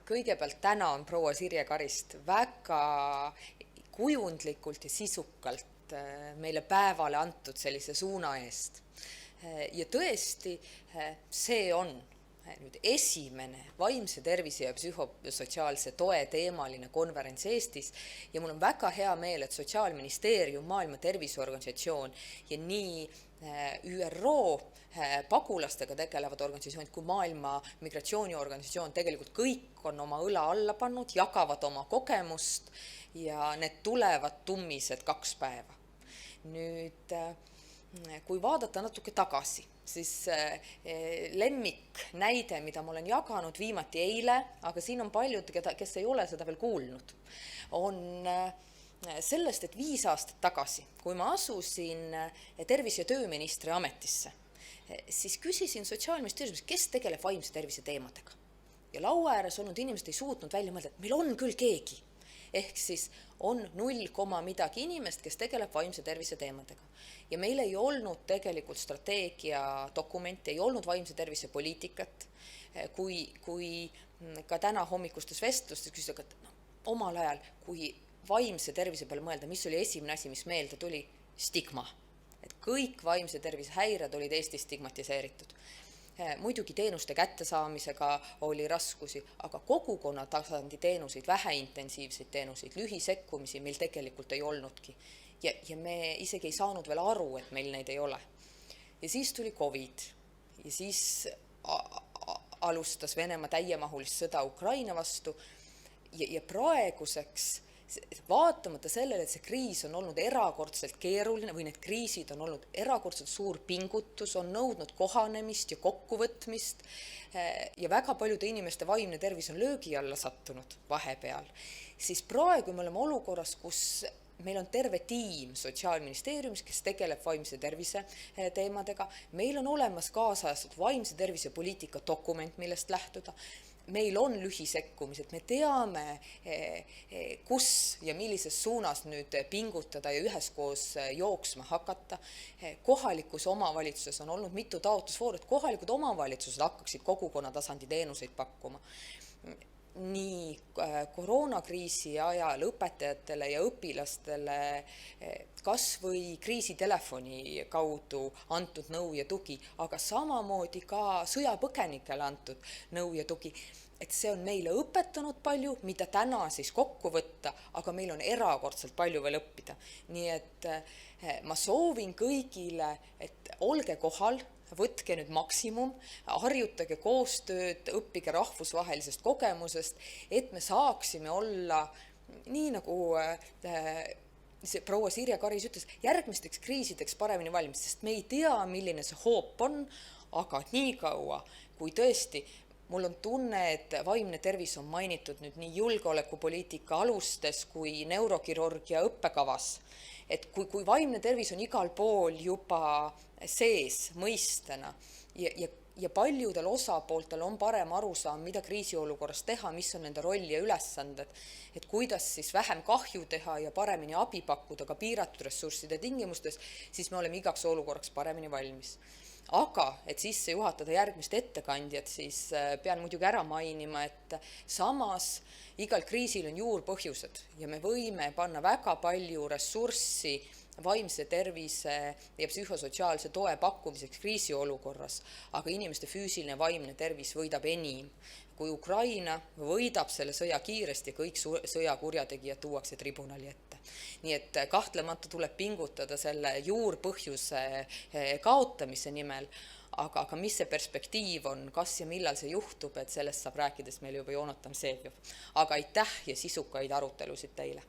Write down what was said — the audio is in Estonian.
kõigepealt tänan proua Sirje Karist väga kujundlikult ja sisukalt meile päevale antud sellise suuna eest. Ja tõesti, see on nüüd esimene vaimse tervise ja psühhosotsiaalse toe teemaline konverents Eestis ja mul on väga hea meel, et Sotsiaalministeerium, Maailma Terviseorganisatsioon ja nii ÜRO pagulastega tegelevad organisatsioonid kui Maailma Migratsiooniorganisatsioon tegelikult kõik on oma õla alla pannud, jagavad oma kogemust ja need tulevad tummised 2 päeva. Nüüd, kui vaadata natuke tagasi, siis lemmik näide, mida ma olen jaganud viimati eile, aga siin on paljud, kes ei ole seda veel kuulnud, on sellest, et 5 aastat tagasi, kui ma asusin tervise- ja tööministri ametisse, siis küsisin Sotsiaalministeeriumis, kes tegeleb vaimse tervise teemadega. Ja laua ääres olnud inimesed ei suutnud välja mõelda, et meil on küll keegi. Ehk siis on 0, midagi inimest, kes tegeleb vaimse tervise teemadega. Ja meil ei olnud tegelikult strateegia dokumenti, ei olnud vaimse tervise poliitikat. Kui ka täna hommikustes vestlustes küsida, et omal ajal, kui vaimse tervise peale mõelda, mis oli esimene asi, mis meelde tuli? Stigma. Et kõik vaimse tervise häired olid Eestis stigmatiseeritud. Muidugi teenuste kättesaamisega oli raskusi, aga kogukonna tasandi teenuseid, väheintensiivseid teenuseid, lühisekkumisi meil tegelikult ei olnudki. Ja me isegi ei saanud veel aru, et meil neid ei ole. Ja siis tuli COVID ja siis alustas Venemaa täiemahulist sõda Ukraina vastu ja praeguseks vaatamata sellele, et see kriis on olnud erakordselt keeruline või need kriisid on olnud erakordselt suur pingutus, on nõudnud kohanemist ja kokkuvõtmist ja väga paljude inimeste vaimne tervis on löögi alla sattunud vahepeal, siis praegu me oleme olukorras, kus meil on terve tiim Sotsiaalministeeriumis, kes tegeleb vaimse tervise teemadega. Meil on olemas kaasajastatud vaimse tervise poliitika dokument, millest lähtuda. Meil on lühisekkumised, me teame, kus ja millises suunas nüüd pingutada ja üheskoos jooksma hakata. Kohalikus omavalitsuses on olnud mitu taotlusvooru, et kohalikud omavalitsused hakkaksid kogukonna tasandi teenuseid pakkuma. Nii koroonakriisi ajal õpetajatele ja õpilastele kas või kriisitelefoni kaudu antud nõu ja tugi, aga samamoodi ka sõjapõgenikele antud nõu ja tugi. Et see on meile õpetanud palju, mida täna siis kokku võtta, aga meil on erakordselt palju veel õppida. Nii et ma soovin kõigile, et olge kohal, võtke nüüd maksimum, harjutage koostööd, õppige rahvusvahelisest kogemusest, et me saaksime olla nii nagu proua Sirje Karis ütles, järgmisteks kriisideks paremini valmis, sest me ei tea, milline see hoop on, aga nii kaua, kui tõesti mul on tunne, et vaimne tervis on mainitud nüüd nii julgeolekupoliitika alustes kui neurokirurgia õppekavas. Et kui vaimne tervis on igal pool juba sees mõistena ja paljudel osapooltel on parem arusaam, mida kriisiolukorras teha, mis on nende roll ja ülesanded, et kuidas siis vähem kahju teha ja paremini abi pakkuda ka piiratud ressursside tingimustes, siis me oleme igaks olukorraks paremini valmis. Aga, et sisse juhatada järgmist ettekandjat, siis pean muidugi ära mainima, et samas igal kriisil on juurpõhjused ja me võime panna väga palju ressurssi vaimse tervise ja psühhosotsiaalse toe pakkumiseks kriisiolukorras, aga inimeste füüsiline vaimne tervis võidab enim. Kui Ukraina võidab selle sõja kiiresti ja kõik sõjakurjategijad tuuakse tribunali ette. Nii et kahtlemata tuleb pingutada selle juurpõhjuse kaotamise nimel, aga mis see perspektiiv on, kas ja millal see juhtub, et sellest saab rääkides meil juba Joonatam Sevjov. Aga aitäh ja sisukaid arutelusid teile!